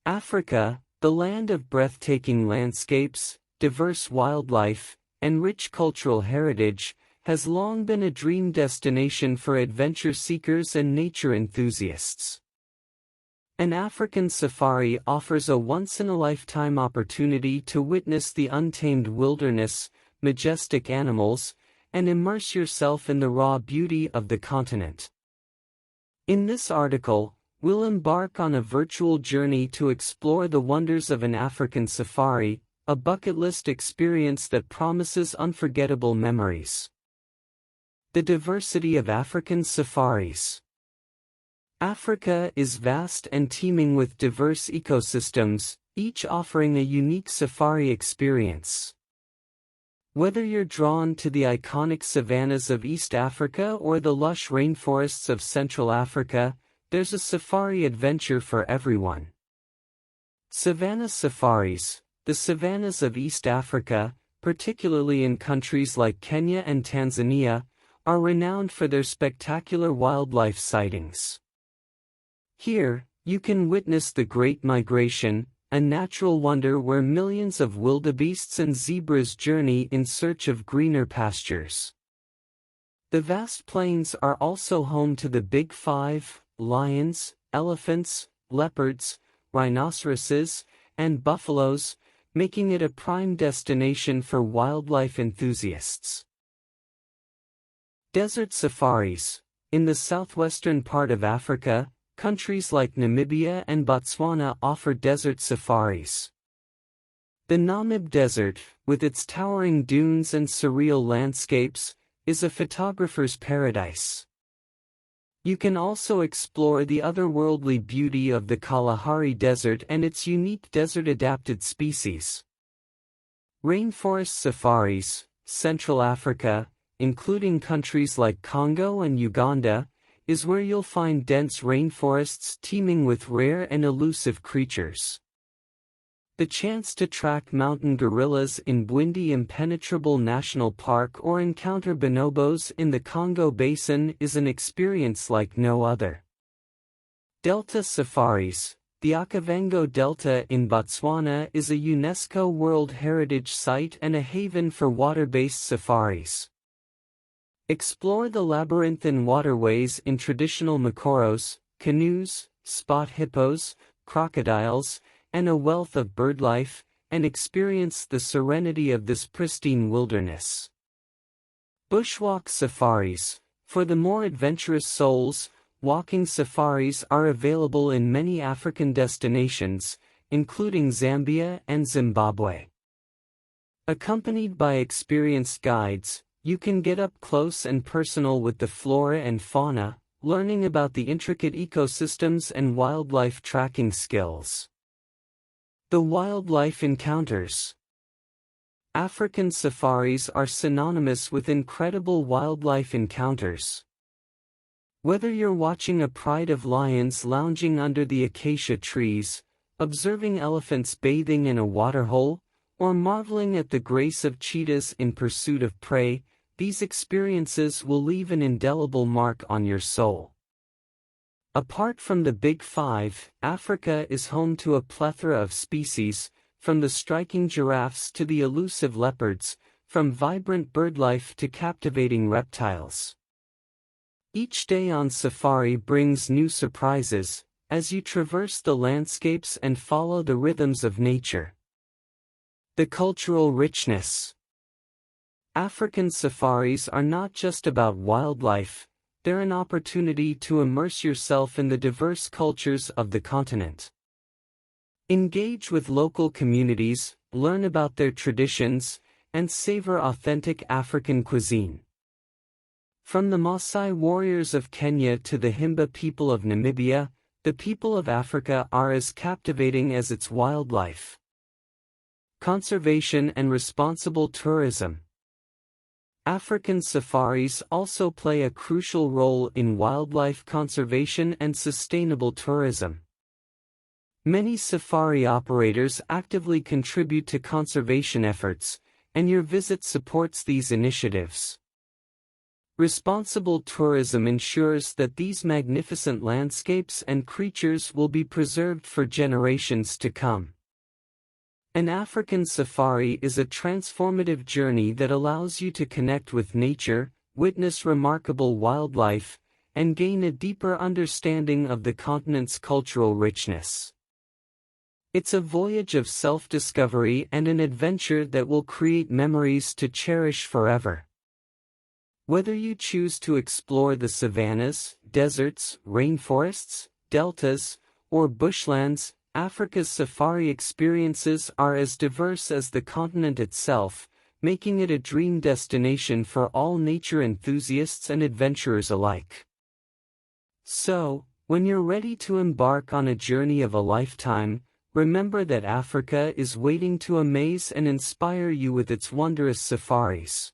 Africa, the land of breathtaking landscapes, diverse wildlife, and rich cultural heritage, has long been a dream destination for adventure seekers and nature enthusiasts. An African safari offers a once-in-a-lifetime opportunity to witness the untamed wilderness, majestic animals, and immerse yourself in the raw beauty of the continent. In this article, we'll embark on a virtual journey to explore the wonders of an African safari, a bucket list experience that promises unforgettable memories. The diversity of African safaris. Africa is vast and teeming with diverse ecosystems, each offering a unique safari experience. Whether you're drawn to the iconic savannas of East Africa or the lush rainforests of Central Africa, there's a safari adventure for everyone. Savannah safaris. The savannas of East Africa, particularly in countries like Kenya and Tanzania, are renowned for their spectacular wildlife sightings. Here, you can witness the Great Migration, a natural wonder where millions of wildebeests and zebras journey in search of greener pastures. The vast plains are also home to the Big Five: lions, elephants, leopards, rhinoceroses, and buffaloes, making it a prime destination for wildlife enthusiasts. Desert safaris. In the southwestern part of Africa, countries like Namibia and Botswana offer desert safaris. The Namib Desert, with its towering dunes and surreal landscapes, is a photographer's paradise. You can also explore the otherworldly beauty of the Kalahari Desert and its unique desert-adapted species. Rainforest safaris. Central Africa, including countries like Congo and Uganda, is where you'll find dense rainforests teeming with rare and elusive creatures. The chance to track mountain gorillas in Bwindi Impenetrable National Park or encounter bonobos in the Congo Basin is an experience like no other. Delta safaris. The Okavango Delta in Botswana is a UNESCO World Heritage Site and a haven for water-based safaris. Explore the labyrinthine waterways in traditional makoros, canoes, spot hippos, crocodiles, and a wealth of birdlife, and experience the serenity of this pristine wilderness. Bushwalk safaris. For the more adventurous souls, walking safaris are available in many African destinations, including Zambia and Zimbabwe. Accompanied by experienced guides, you can get up close and personal with the flora and fauna, learning about the intricate ecosystems and wildlife tracking skills. The wildlife encounters. African safaris are synonymous with incredible wildlife encounters. Whether you're watching a pride of lions lounging under the acacia trees, observing elephants bathing in a waterhole, or marveling at the grace of cheetahs in pursuit of prey, these experiences will leave an indelible mark on your soul. Apart from the Big Five, Africa is home to a plethora of species, from the striking giraffes to the elusive leopards, from vibrant birdlife to captivating reptiles. Each day on safari brings new surprises, as you traverse the landscapes and follow the rhythms of nature. The cultural richness. African safaris are not just about wildlife, they're an opportunity to immerse yourself in the diverse cultures of the continent. Engage with local communities, learn about their traditions, and savor authentic African cuisine. From the Maasai warriors of Kenya to the Himba people of Namibia, the people of Africa are as captivating as its wildlife. Conservation and responsible tourism. African safaris also play a crucial role in wildlife conservation and sustainable tourism. Many safari operators actively contribute to conservation efforts, and your visit supports these initiatives. Responsible tourism ensures that these magnificent landscapes and creatures will be preserved for generations to come. An African safari is a transformative journey that allows you to connect with nature, witness remarkable wildlife, and gain a deeper understanding of the continent's cultural richness. It's a voyage of self-discovery and an adventure that will create memories to cherish forever. Whether you choose to explore the savannas, deserts, rainforests, deltas, or bushlands, Africa's safari experiences are as diverse as the continent itself, making it a dream destination for all nature enthusiasts and adventurers alike. So, when you're ready to embark on a journey of a lifetime, remember that Africa is waiting to amaze and inspire you with its wondrous safaris.